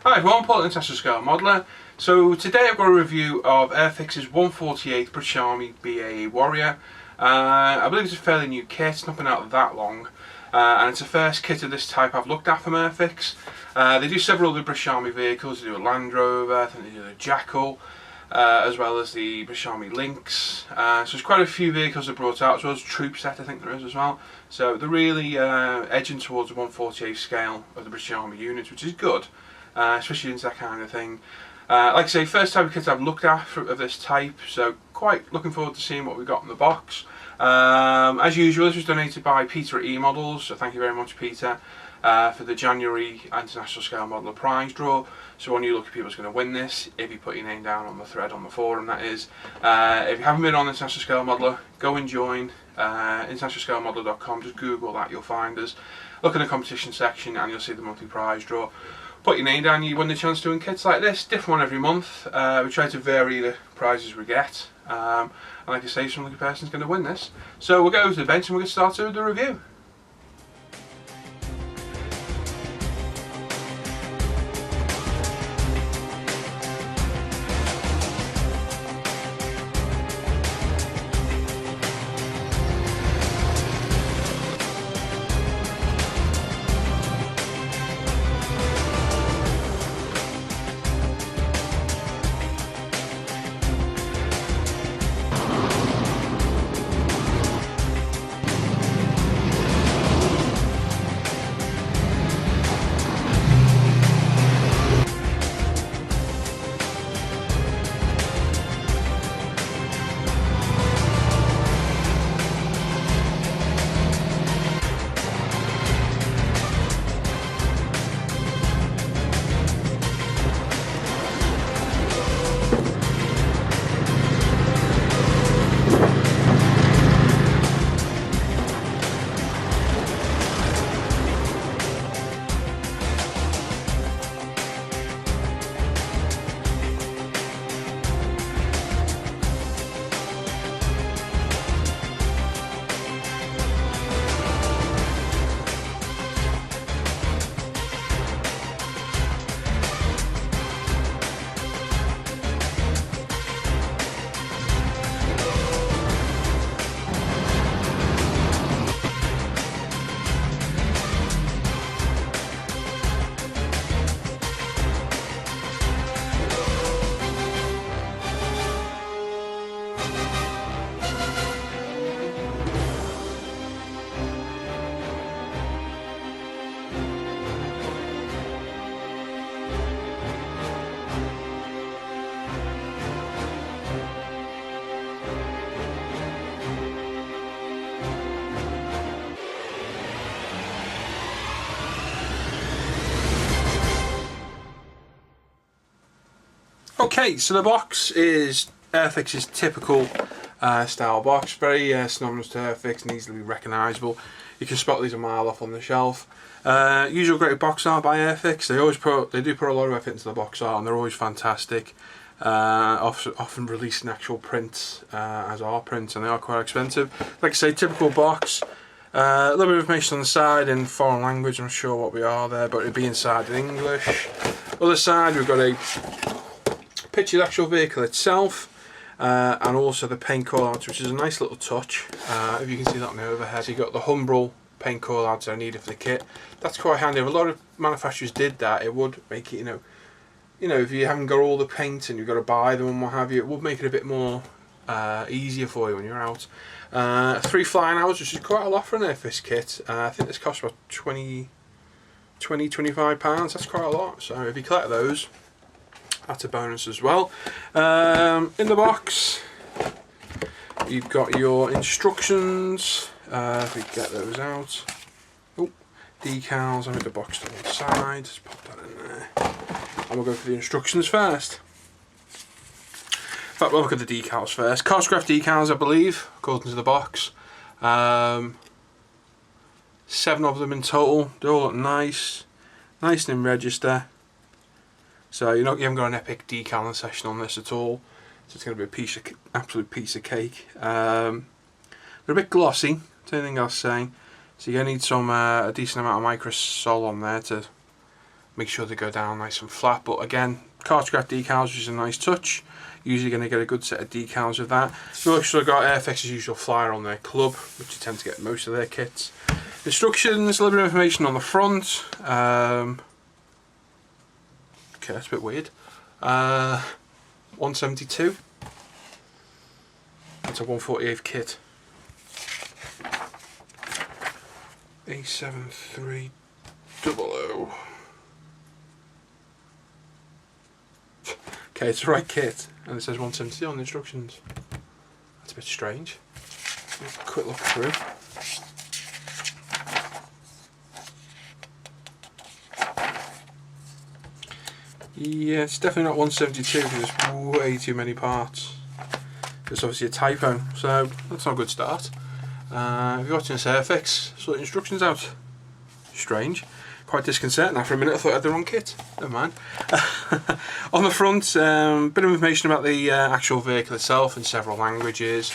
Hi everyone, Paul International Scale Modeller. So today I've got a review of Airfix's 148 British Army BAE Warrior. I believe it's a fairly new kit, it's not been out that long, and it's the first kit of this type I've looked at from Airfix. They do several other British Army vehicles. They do a Land Rover, I think they do a Jackal, as well as the British Army Lynx. So there's quite a few vehicles they've brought out, as well as a troop set I think there is as well. So they're really edging towards the 148 scale of the British Army units, which is good. Especially into that kind of thing. Like I say, first type of kit I've looked at of this type, so quite looking forward to seeing what we've got in the box. As usual, this was donated by Peter at E-Models, so thank you very much, Peter, for the January International Scale Modeller prize draw. So one of you lucky people is going to win this, if you put your name down on the thread on the forum, that is. If you haven't been on International Scale Modeller, go and join internationalscalemodeller.com, just Google that, you'll find us. Look in the competition section and you'll see the monthly prize draw. Put your name down, you win the chance to win kits like this, different one every month. We try to vary the prizes we get, and like I say, some lucky person's going to win this. So we'll go to the bench and we'll get started with the review. Okay, so the box is Airfix's typical style box, very synonymous to Airfix and easily recognisable. You can spot these a mile off on the shelf. Usual great box art by Airfix. They do put a lot of effort into the box art and they're always fantastic. Often releasing actual prints as art prints, and they are quite expensive. Like I say, typical box. A little bit of information on the side in foreign language. I'm not sure what we are there, but it'll be inside in English. Other side, we've got a picture of the actual vehicle itself, and also the paint callouts, which is a nice little touch. If you can see that on the overhead, you've got the Humbrol paint callouts I needed for the kit. That's quite handy. If a lot of manufacturers did that, it would make it, you know, if you haven't got all the paint and you've got to buy them and what have you, it would make it a bit more easier for you when you're out. 3 flying hours, which is quite a lot for an Airfix kit. I think this costs about £25. That's quite a lot. So if you collect those, that's a bonus as well. In the box, you've got your instructions. If we get those out. Oh, decals. I made the box to one side. Just pop that in there. And we'll go for the instructions first. In fact, we'll look at the decals first. Cosgraph decals, I believe, according to the box. 7 of them in total. They all look nice. Nice and in register. So you haven't got an epic decal session on this at all. So it's going to be absolute piece of cake. They're a bit glossy, that's anything else saying. So you're going to need a decent amount of microsol on there to make sure they go down nice and flat. But again, cartograph decals, which is a nice touch. Usually going to get a good set of decals with that. We've also got Airfix's usual flyer on their club, which you tend to get most of their kits. Instructions, a little bit of information on the front. Okay, that's a bit weird. 172. That's a 148 kit. A7300. Okay, it's the right kit, and it says 172 on the instructions. That's a bit strange. Let's have a quick look through. Yeah, it's definitely not 172 because there's way too many parts. There's obviously a typo, so that's not a good start. If you're watching this Airfix, sort the instructions out. Strange. Quite disconcerting. Now for a minute I thought I had the wrong kit. Never mind. On the front, bit of information about the actual vehicle itself in several languages,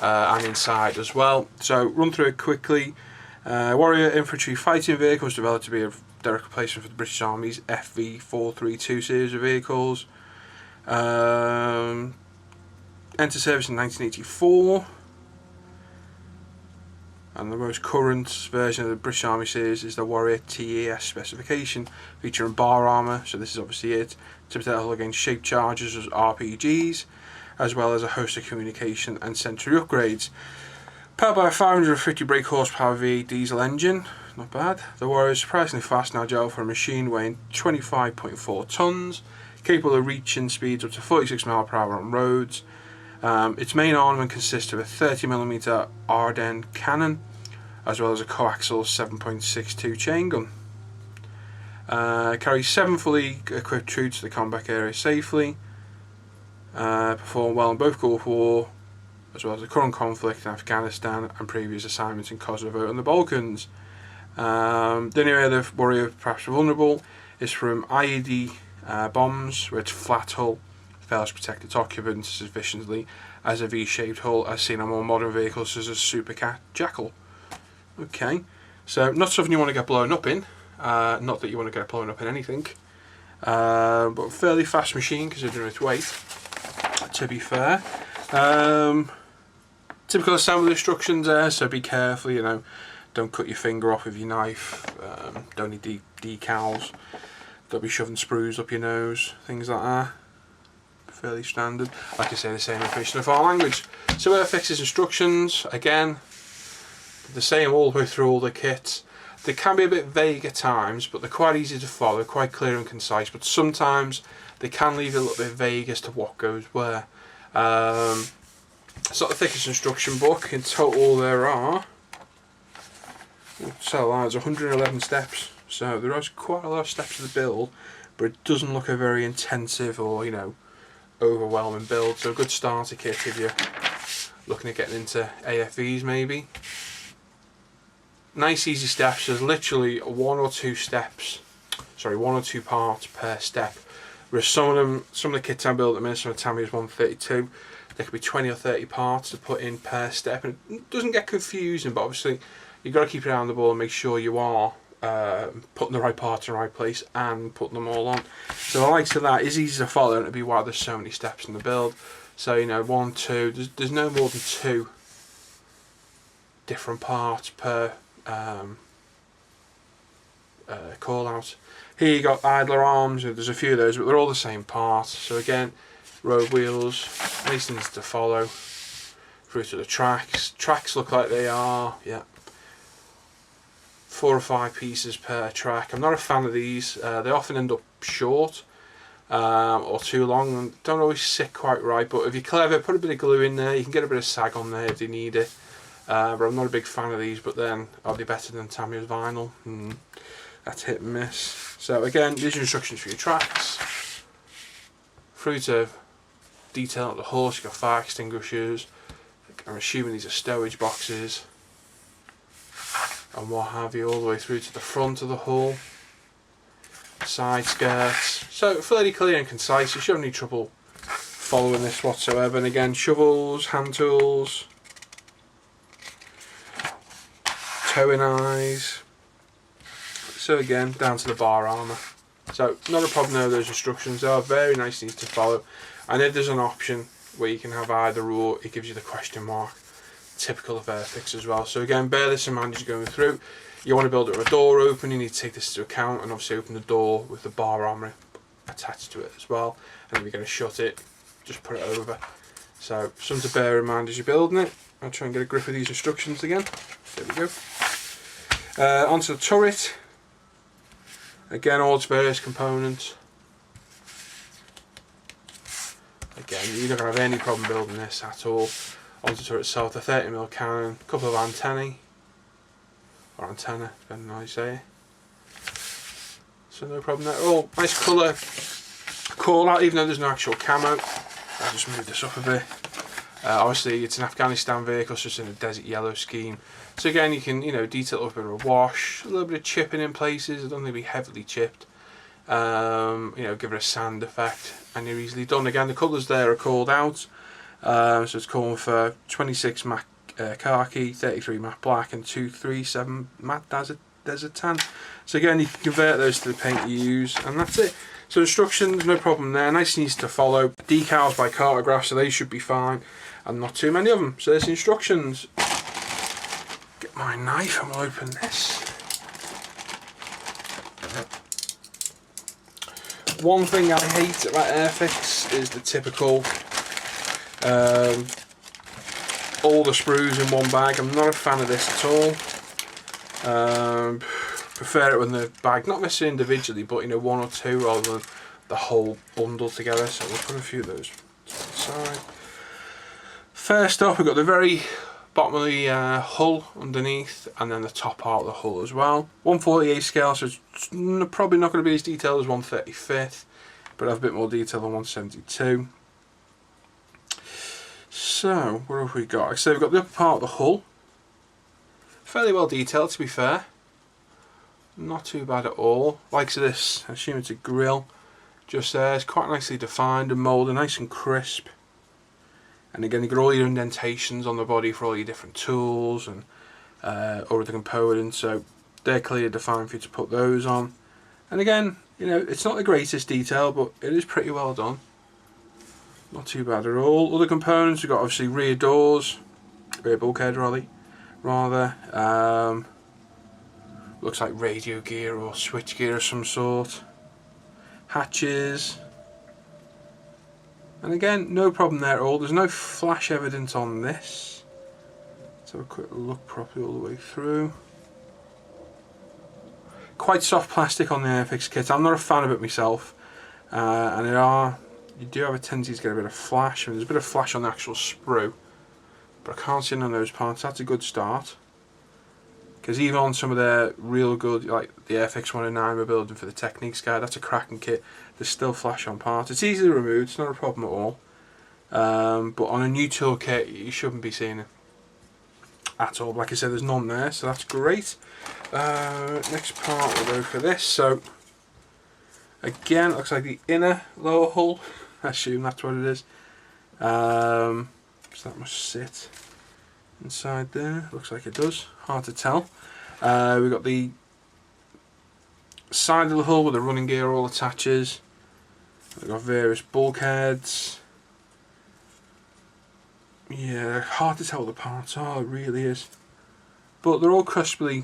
and inside as well. So run through it quickly. Warrior infantry fighting vehicle was developed to be a direct replacement for the British Army's FV432 series of vehicles. Entered service in 1984. And the most current version of the British Army series is the Warrior TES specification, featuring bar armour, so this is obviously it, to battle against shaped charges as RPGs, as well as a host of communication and sentry upgrades. Powered by a 550 brake horsepower V8 diesel engine, not bad. The Warrior is surprisingly fast and agile for a machine weighing 25.4 tonnes, capable of reaching speeds up to 46 mph on roads. Its main armament consists of a 30mm Ardennes cannon, as well as a coaxial 7.62 chain gun. Carries 7 fully equipped troops to the combat area safely. Performed well in both Gulf War, as well as the current conflict in Afghanistan and previous assignments in Kosovo and the Balkans. The only area the Warrior perhaps vulnerable is from IED bombs, where its flat hull fails to protect its occupants sufficiently as a V-shaped hull, as seen on more modern vehicles such as Supercat Jackal. Okay, so not something you want to get blown up in. Not that you want to get blown up in anything, but fairly fast machine considering its weight, to be fair. Typical assembly instructions there, so be careful, you know, don't cut your finger off with your knife, don't need decals, don't be shoving sprues up your nose, things like that. Fairly standard. Like I say, the same information of our language. So Airfix's instructions, again, the same all the way through all the kits. They can be a bit vague at times, but they're quite easy to follow, quite clear and concise, but sometimes they can leave it a little bit vague as to what goes where. It's not the thickest instruction book. In total there are, so there's 111 steps, so there is quite a lot of steps to the build, but it doesn't look a very intensive or, you know, overwhelming build. So a good starter kit if you're looking at getting into AFVs maybe. Nice easy steps. There's literally one or two parts per step. Whereas some of the kits I built at the minute, some of Tammy's 132, there could be 20 or 30 parts to put in per step, and it doesn't get confusing, but obviously you've got to keep your eye on the ball and make sure you are putting the right parts in the right place and putting them all on. So the likes of that is easy to follow, and it'll be why there's so many steps in the build. So, you know, 1, 2, there's no more than 2 different parts per call out. Here you got idler arms, there's a few of those, but they're all the same part. So again, road wheels, nice things to follow. Through to the tracks. Tracks look like they are, yeah, 4 or 5 pieces per track. I'm not a fan of these. They often end up short or too long and don't always sit quite right, but if you're clever, put a bit of glue in there. You can get a bit of sag on there if you need it. But I'm not a big fan of these, but then are they better than Tammy's vinyl? That's hit and miss. So again, these are instructions for your tracks. Through to detail of the horse, you've got fire extinguishers. I'm assuming these are stowage boxes and what have you, all the way through to the front of the hull. Side skirts. So fairly clear and concise. You shouldn't have any trouble following this whatsoever. And again, shovels, hand tools, towing eyes. So again, down to the bar armour. So not a problem there. Those instructions are very nice and easy to follow. And if there's an option where you can have either or, it gives you the question mark, typical of Airfix as well. So again, bear this in mind as you're going through. You want to build it with a door open, you need to take this into account, and obviously open the door with the bar armour attached to it as well. And if you're going to shut it, just put it over. So something to bear in mind as you're building it. I'll try and get a grip of these instructions again. There we go. Onto the turret. Again, all its various components. Again, you're not going to have any problem building this at all. Onto the turret itself, the 30mm cannon, a couple of antennae, or antenna, depending on how you say it. So no problem there. Oh, nice colour call out, even though there's no actual camo. I'll just move this up a bit. Obviously, it's an Afghanistan vehicle, so it's in a desert yellow scheme. So again, you can, detail it with a bit of a wash, a little bit of chipping in places. It doesn't need to be heavily chipped. Give it a sand effect, and you're easily done. Again, the colours there are called out. So it's calling for 26 matte khaki, 33 matte black, and 237 matte desert tan. So again, you can convert those to the paint you use, and that's it. So instructions, no problem there, nice and easy to follow. Decals by Cartograph, so they should be fine, and not too many of them. So there's the instructions. Get my knife and we'll open this. One thing I hate about Airfix is the typical all the sprues in one bag. I'm not a fan of this at all. Prefer it when the bag, not necessarily individually, but one or two rather than the whole bundle together. So we'll put a few of those to the side. First up, we've got the very bottom of the hull underneath, and then the top part of the hull as well. 148 scale, so it's probably not going to be as detailed as 135th, but have a bit more detail than 172. So, what have we got? So we've got the upper part of the hull. Fairly well detailed, to be fair. Not too bad at all. Likes this, I assume it's a grill. Just there, it's quite nicely defined and moulded, nice and crisp. And again, you got all your indentations on the body for all your different tools and or the components. So they're clearly defined for you to put those on. And again, it's not the greatest detail, but it is pretty well done. Not too bad at all. Other components, we've got obviously rear doors, rear bulkhead rather. Looks like radio gear or switch gear of some sort. Hatches. And again, no problem there at all. There's no flash evidence on this. Let's have a quick look properly all the way through. Quite soft plastic on the Airfix kit. I'm not a fan of it myself. And you do have a tendency to get a bit of flash. There's a bit of flash on the actual sprue, but I can't see none of those parts. That's a good start. Because even on some of their real good, like the Airfix 109 we're building for the Techniques guide, that's a cracking kit. There's still flash on parts. It's easily removed, it's not a problem at all. But on a new tool kit, you shouldn't be seeing it at all. Like I said, there's none there, so that's great. Next part, we'll go for this. So, again, it looks like the inner lower hull. I assume that's what it is. So that must sit inside there. Looks like it does. Hard to tell. We've got the side of the hull where the running gear all attaches. We've got various bulkheads. Yeah, hard to tell what the parts are, it really is. But they're all crisply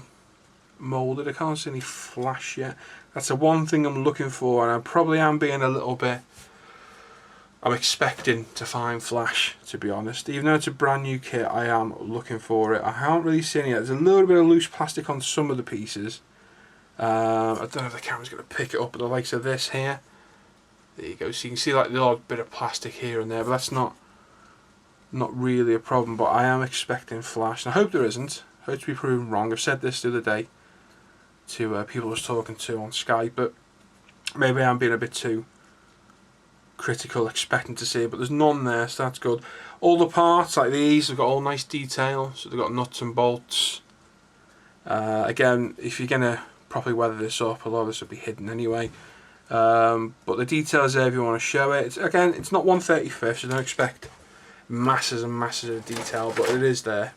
moulded. I can't see any flash yet. That's the one thing I'm looking for, and I probably am being a little bit... I'm expecting to find flash, to be honest. Even though it's a brand new kit, I am looking for it. I haven't really seen it yet. There's a little bit of loose plastic on some of the pieces. I don't know if the camera's going to pick it up, but the likes of this here. There you go. So you can see like the odd bit of plastic here and there, but that's not really a problem. But I am expecting flash, and I hope there isn't. I hope to be proven wrong. I've said this the other day to people I was talking to on Skype, but maybe I'm being a bit too critical, expecting to see it, but there's none there, so that's good. All the parts like these have got all nice detail, so they've got nuts and bolts. Again, if you're going to properly weather this up, a lot of this will be hidden anyway. But the details there if you want to show it. Again, it's not 1/35, so don't expect masses and masses of detail, but it is there.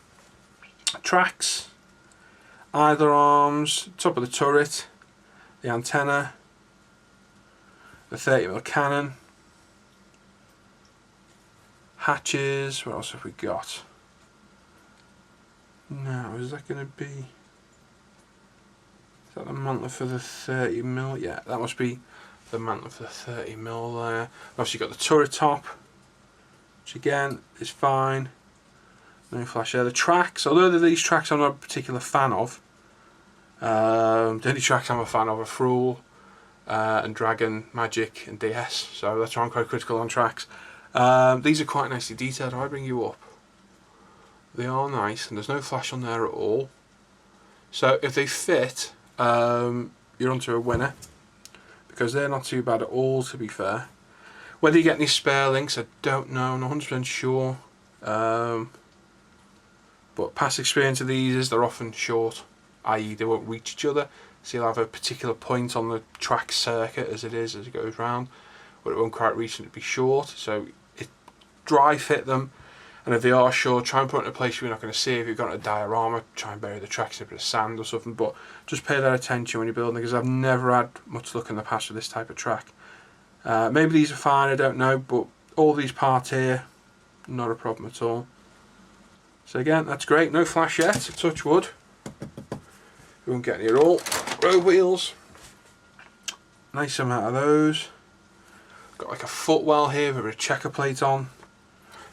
Tracks, either arms, top of the turret, the antenna, the 30mm cannon. Hatches, what else have we got? Now, is that going to be... Is that the mantler for the 30mm? Yeah, that must be the mantler for the 30mm there. Obviously you've got the turret top, which again is fine. No flash there. The tracks, although these tracks I'm not a particular fan of. The only tracks I'm a fan of are Sprue and Dragon, Magic and DS, so that's why I'm quite critical on tracks. These are quite nicely detailed. If I bring you up, they are nice and there's no flash on there at all. So if they fit, you're onto a winner, because they're not too bad at all, to be fair. Whether you get any spare links, I don't know, I'm not 100% sure. But past experience of these is they're often short, i.e. they won't reach each other. So you'll have a particular point on the track circuit as it goes round, but it won't quite reach and it'll be short. So dry fit them, and if they are short, try and put it in a place where you're not going to see. If you've got a diorama, try and bury the tracks in a bit of sand or something, but just pay that attention when you're building, because I've never had much luck in the past with this type of track. Maybe these are fine, I don't know, but all these parts here, not a problem at all. So again, that's great, no flash yet, touch wood. We won't get any at all. Road wheels, nice amount of those. Got like a footwell here with a checker plate on.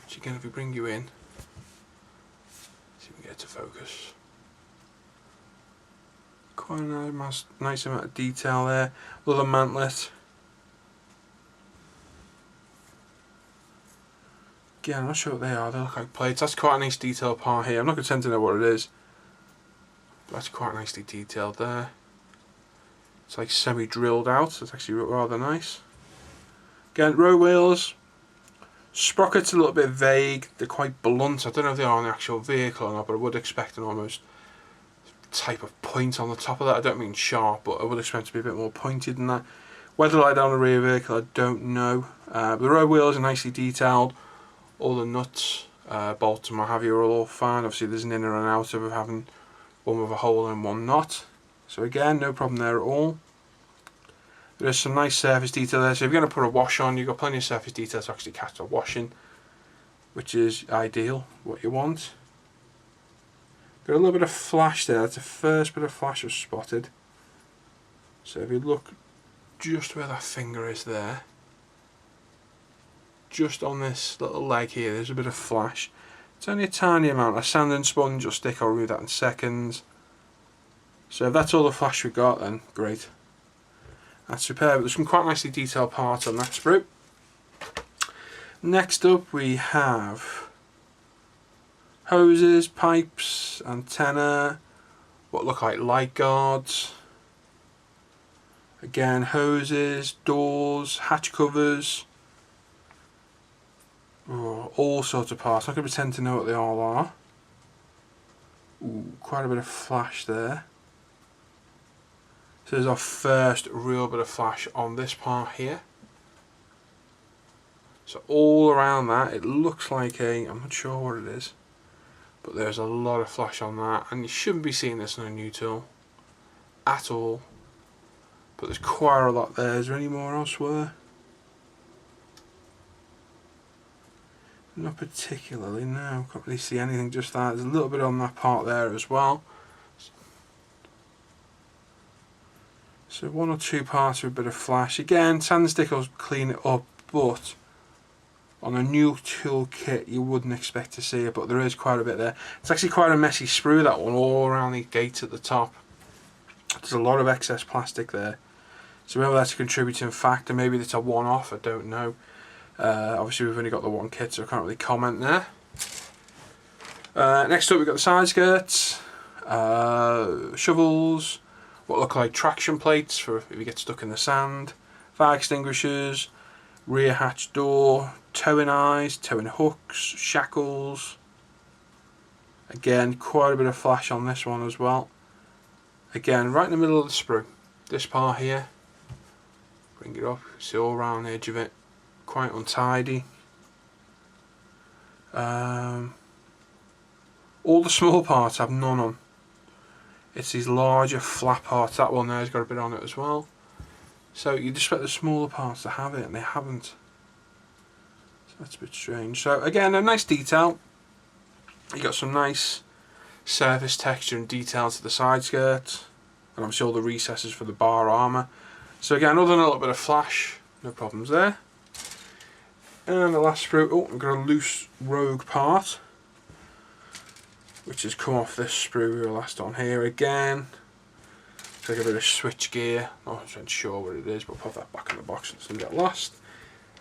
So again, if we bring you in, see if we can get it to focus. Quite a nice amount of detail there. Little mantlet. Again, I'm not sure what they are. They look like plates. That's quite a nice detail part here. I'm not going to tend to know what it is, but that's quite nicely detailed there. It's like semi-drilled out, so it's actually rather nice. Again, road wheels. Sprockets a little bit vague. They're quite blunt. I don't know if they are on the actual vehicle or not, but I would expect an almost type of point on the top of that. I don't mean sharp, but I would expect it to be a bit more pointed than that. Whether like that on the rear vehicle, I don't know. But the road wheels are nicely detailed. All the nuts, bolts and what have you are all fine. Obviously there's an inner and outer of having one with a hole and one not. So again, no problem there at all. There's some nice surface detail there. So if you're going to put a wash on, you've got plenty of surface detail to actually catch the washing, which is ideal, what you want. Got a little bit of flash there. That's the first bit of flash I've spotted. So if you look just where that finger is there, just on this little leg here, there's a bit of flash. It's only a tiny amount. A sanding sponge will stick, I'll remove that in seconds. So if that's all the flash we got, then great. That's superb. There's some quite nicely detailed parts on that sprue. Next up we have hoses, pipes, antenna, what look like light guards. Again, hoses, doors, hatch covers. Oh, all sorts of parts. I'm not going to pretend to know what they all are. Ooh, quite a bit of flash there. So there's our first real bit of flash on this part here. So all around that, it looks like I'm not sure what it is, but there's a lot of flash on that, and you shouldn't be seeing this on a new tool at all. But there's quite a lot there. Is there any more elsewhere? Not particularly, no. Can't really see anything, just that. There's a little bit on that part there as well. So one or two parts with a bit of flash. Again, sand stick will clean it up, but on a new tool kit you wouldn't expect to see it, but there is quite a bit there. It's actually quite a messy sprue, that one, all around the gates at the top. There's a lot of excess plastic there. So whether that's a contributing factor, maybe it's a one-off, I don't know. Obviously we've only got the one kit, so I can't really comment there. Next up we've got the side skirts, shovels, what look like traction plates for if you get stuck in the sand, fire extinguishers, rear hatch door, towing eyes, towing hooks, shackles. Again, quite a bit of flash on this one as well. Again, right in the middle of the sprue, this part here, bring it up, see all around the edge of it, quite untidy. All the small parts have none on. It's these larger flat parts. That one there's got a bit on it as well. So you'd expect the smaller parts to have it, and they haven't. So that's a bit strange. So again, a nice detail. You got some nice surface texture and detail to the side skirt, and obviously all the recesses for the bar armour. So again, other than a little bit of flash, no problems there. And the last sprue, oh, we've got a loose rogue part, which has come off this sprue we were last on here again. It's like a bit of switch gear, not sure what it is, but I'll put that back in the box so it doesn't get lost.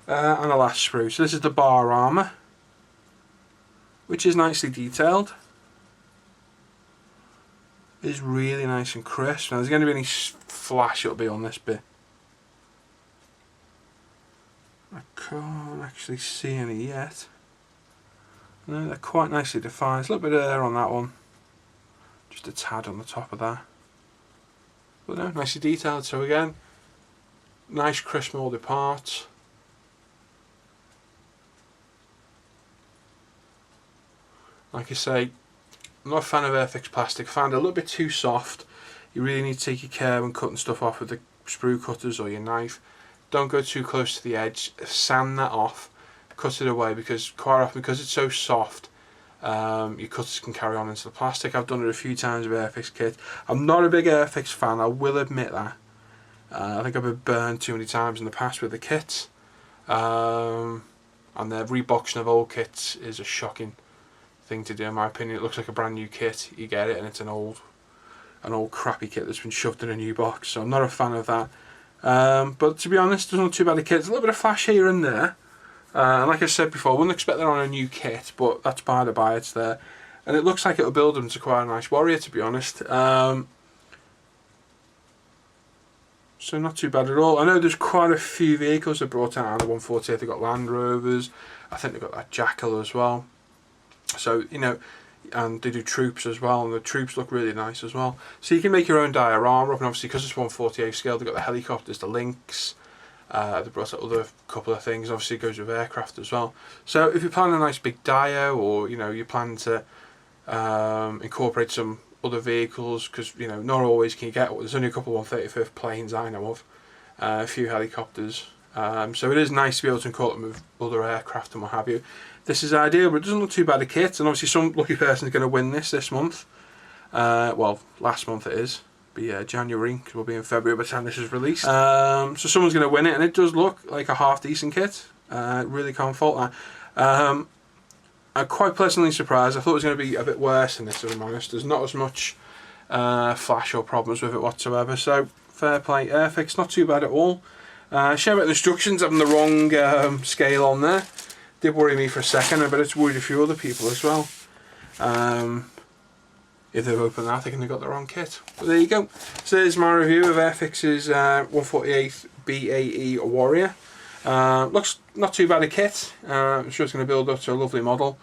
And the last sprue, so this is the bar armour, which is nicely detailed. It's really nice and crisp. Now there's going to be any flash it'll be on this bit. I can't actually see any yet. No, they're quite nicely defined. There's a little bit of air on that one. Just a tad on the top of that. But no, nicely detailed. So again, nice crisp moulded parts. Like I say, I'm not a fan of Airfix plastic. I found it a little bit too soft. You really need to take your care when cutting stuff off with the sprue cutters or your knife. Don't go too close to the edge. Sand that off, cut it away, because quite often, because it's so soft, your cutters can carry on into the plastic. I've done it a few times with Airfix kit. I'm not a big Airfix fan, I will admit that. I think I've been burned too many times in the past with the kits. And the reboxing of old kits is a shocking thing to do, in my opinion. It looks like a brand new kit, you get it, and it's an old crappy kit that's been shoved in a new box. So I'm not a fan of that. But to be honest, there's not too bad a kit. There's a little bit of flash here and there. And like I said before, I wouldn't expect that on a new kit, but that's by the by, it's there. And it looks like it'll build them to quite a nice warrior, to be honest. So not too bad at all. I know there's quite a few vehicles they brought out on the 148. They've got Land Rovers. I think they've got that Jackal as well. So, you know, and they do troops as well, and the troops look really nice as well. So you can make your own diorama up, and obviously because it's 148 scale, they've got the helicopters, the Lynx, they brought out other couple of things. Obviously it goes with aircraft as well. So if you're planning a nice big dio, or you know, you're planning to incorporate some other vehicles, because you know, not always can you get, there's only a couple of 135th planes I know of, a few helicopters. So it is nice to be able to incorporate them with other aircraft and what have you. This is ideal, but it doesn't look too bad a kit, and obviously some lucky person is going to win this month. Well, last month it is. Be January, because we'll be in February by the time this is released. So someone's going to win it, and it does look like a half decent kit. Really can't fault that. I'm quite pleasantly surprised. I thought it was going to be a bit worse than this, if I'm honest. There's not as much flash or problems with it whatsoever. So fair play, Airfix, not too bad at all. Share about the instructions, having the wrong scale on there. Did worry me for a second, I bet it's worried a few other people as well. If they've opened that, they can have got the wrong kit. But there you go. So there's my review of Airfix's 148 BAE Warrior. Looks not too bad a kit. I'm sure it's going to build up to a lovely model,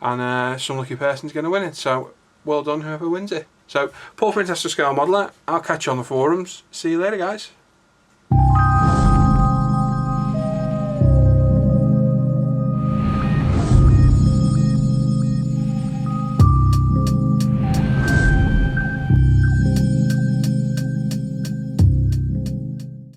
and some lucky person's going to win it. So well done whoever wins it. So Paul Fantastic Scale Modeller, I'll catch you on the forums. See you later, guys.